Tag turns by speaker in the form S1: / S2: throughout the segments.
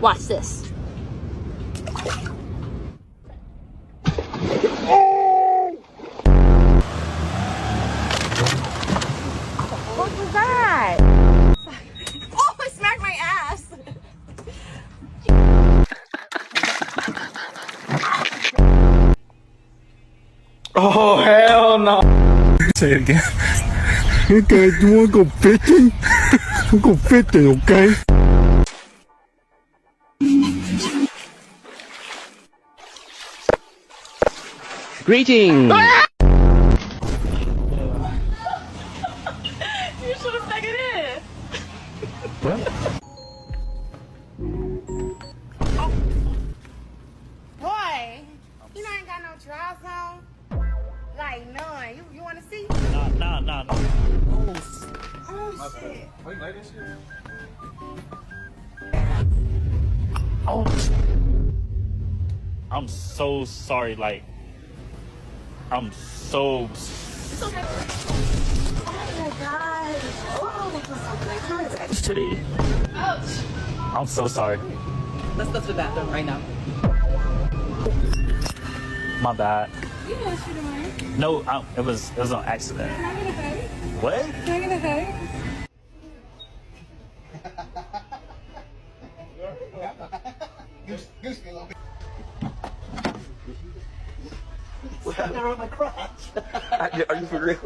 S1: Watch this. What was that? Oh, I smacked my ass.
S2: Oh, hell no.
S3: Say it again.
S4: Okay, you wanna go fishing? We'll go fishing, okay?
S2: Greetings.
S1: You should have stuck it in. Boy, you know I ain't got no trials on. Like none. You wanna see?
S3: Nah.
S1: Oh shit.
S3: Wait, like this shit? I'm so sorry, like, I'm so...
S1: It's okay. Oh my god. Oh, this is so good.
S3: shitty.
S1: Ouch.
S3: I'm so sorry.
S5: Let's go to the bathroom right now.
S3: My bad.
S1: You know what you're doing.
S3: No, it was an accident.
S1: Can I get a hug?
S3: What?
S1: Can I get a hug?
S2: Are you for real?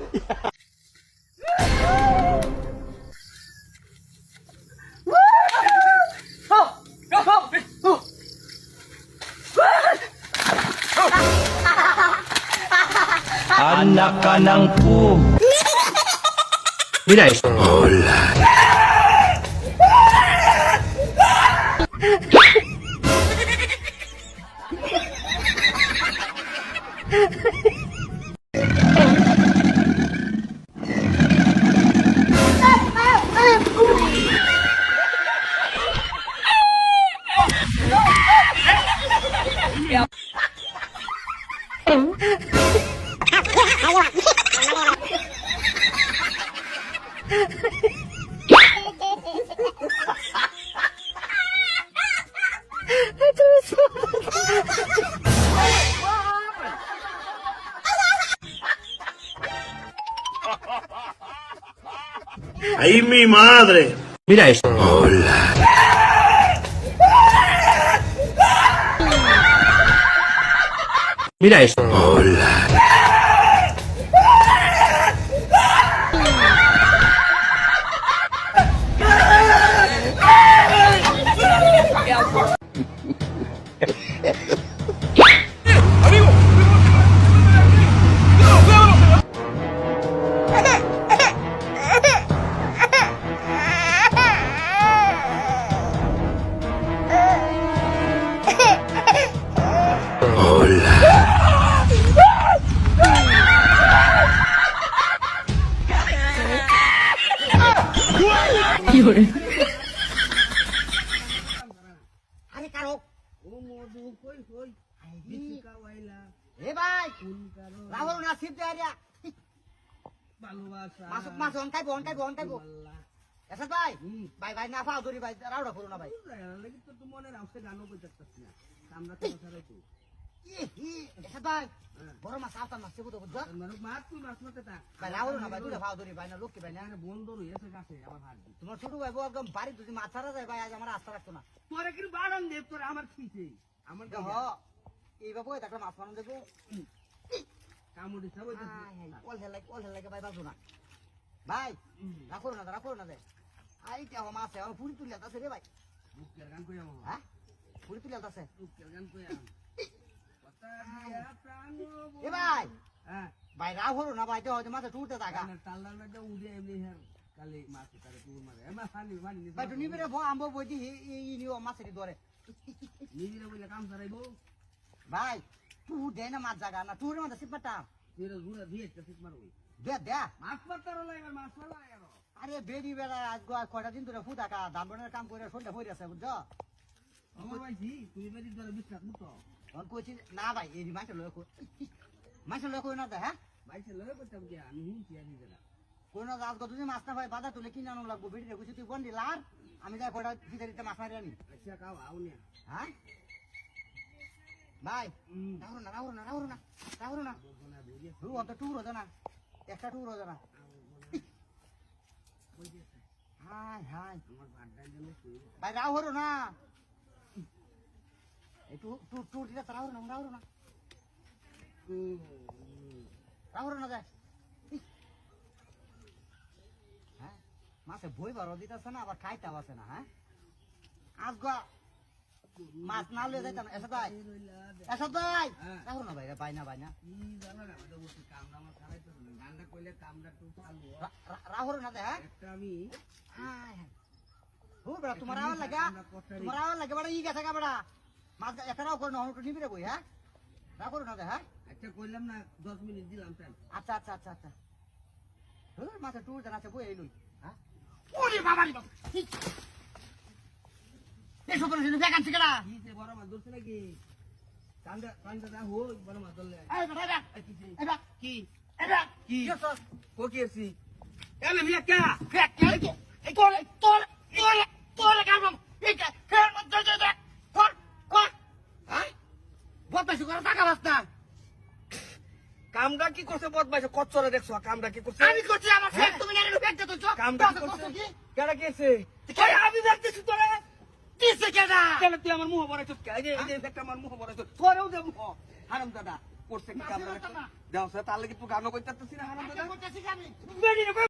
S6: Anak ka ng pu. Bilis.
S4: ¡Ay, mi madre!
S6: Mira esto. Mira esto.
S5: আরে কারো ও মধু কই কই বিচিকা ওয়াইলা এ ভাই রাহুল নাসিব দেয়া ভালোবাসা মাস অনকাই এসা ভাই ভাই না ফাও ধরি ভাই রাউডা করো না ভাই লাগি তো তুমি মনে রাখতে গানো কইতাছস না আমরা তো ছাড়াই তো এসা ভাই বড় মাছ আতা মাছ সেবো তো বুঝছো মাছ তুই মাছ মতে তা ভাই রাউল না ভাই দুটা ফাও ধরি ভাই না লোককে ভাই না বন্ধ রইছে কাছে আমার হাত তোমার ছোট ভাই একদম বাড়ি যদি মাছ ছাড়া যায় ভাই আজ আমার আস্থা রাখতো না তোরে কি বাড়ান দেব তোরে আমার খিছে আমার হ এই বাবু একটা মাছ বানান দেবো কামুড়ি সব কল হেলাই ভাই বাজু না ভাই রাখো না দে আইটা ও মাছ আমার পুরি তুলি আছে রে ভাই মুখের গান কই আমার হ্যাঁ পুরি তুলি আছে মুখের গান কই আম কথা দিয়া প্রাণ এ ভাই হ্যাঁ ভাই রাখো না ভাই তো হয়তো মাছ টুটতে থাকা তাল্লা না তো উড়ে এমনি হ্যাঁ কালি মাছ তারে টুর মারে এমা পানি ভাই তুমি বেরে ভো আমবো বইতি এই নিও মাছের ধরে নিজেরে বলে কাম করাইবো ভাই তুই দে না মাছ জায়গা না তুই মাছ সিপাটা তুই ঘুরে দিয়ে সিপ মারবি দে মাছ মারতার লাগে মাছ মারা লাগে আরে বেডি বেড়া আজ কয়টা দিন ধরে ফুটা কা ধান বনের কাম করে সন্ধ্যা হয়ে আছে বুঝছো আমার ভাইজি তুমি বেরি ধরে বিশ্বাস মুতো তখন কইছি না ভাই এই মাছ লয় কই না দে হ্যাঁ মাছ লয় কইতাম কি আমি হুঁছি আমি দেনা কোন রাত কত দিন মাছ না ভাই বাধা তুলে কিনে আনো লাগবো বেরি কইছি তুই বন্ডি লার আমি যাই কয়টা ভিতরে মাছ মারি আনি আচ্ছা কাও আও না হ্যাঁ ভাই রাহুর না রু অত টুর হতো না একটা টুর হতো না হাই ভাই রাহুর না এই টুর দিলে রাহুর না যায় হ্যাঁ মাছে বই বারো দিতেছে না আবার খাইতে আছে না হ্যাঁ আজ মাছ না লয়ে যাইতাম এসে ভাই রাহুর না ভাই বাইনা রাহুর না দেখ তোমার আওয়াজ লাগে বড় ই গেছে বড়া মাছ এটাও করে নহটো নিবি রে বই হ্যাঁ রাহুর না দে হ্যাঁ আচ্ছা কইলাম না 10 মিনিট দিলাম আচ্ছা মাথা টুর জানাছে বই এইলুই হ্যাঁ ওরে বাবা রে এই সব করে বেগান ঠিকানা কি সে বড় মাছ ধরছে নাকি কান্দা দা হই বড় মাছ ধরলে কি ও কি আছি এলে মিয়া কে এই তোর কাম এই ফের মত দে কর হ্যাঁ বদমাইশ করে টাকা বাস্তা কামটা কি করছে বদমাইশ কচ্চরে দেখছো কামটা কি করছে আমি করছি আমার ফেক তুমি না ফেক দে তো কামটা করছে কি কেডা কেছে কই আমি দেখতেছি তোরে কিসে কেডা কেন তুই আমার মুহ বড়াইছ এই যে ফেকটা আমার মুহ বড়াইছ তোরেও দে মুহ হারাম দাদা করছে কি কামটা দাও স্যার তার লাগি তুই গানো কইতাছিস না হারাম দাদা করতেছিস আমি বেডি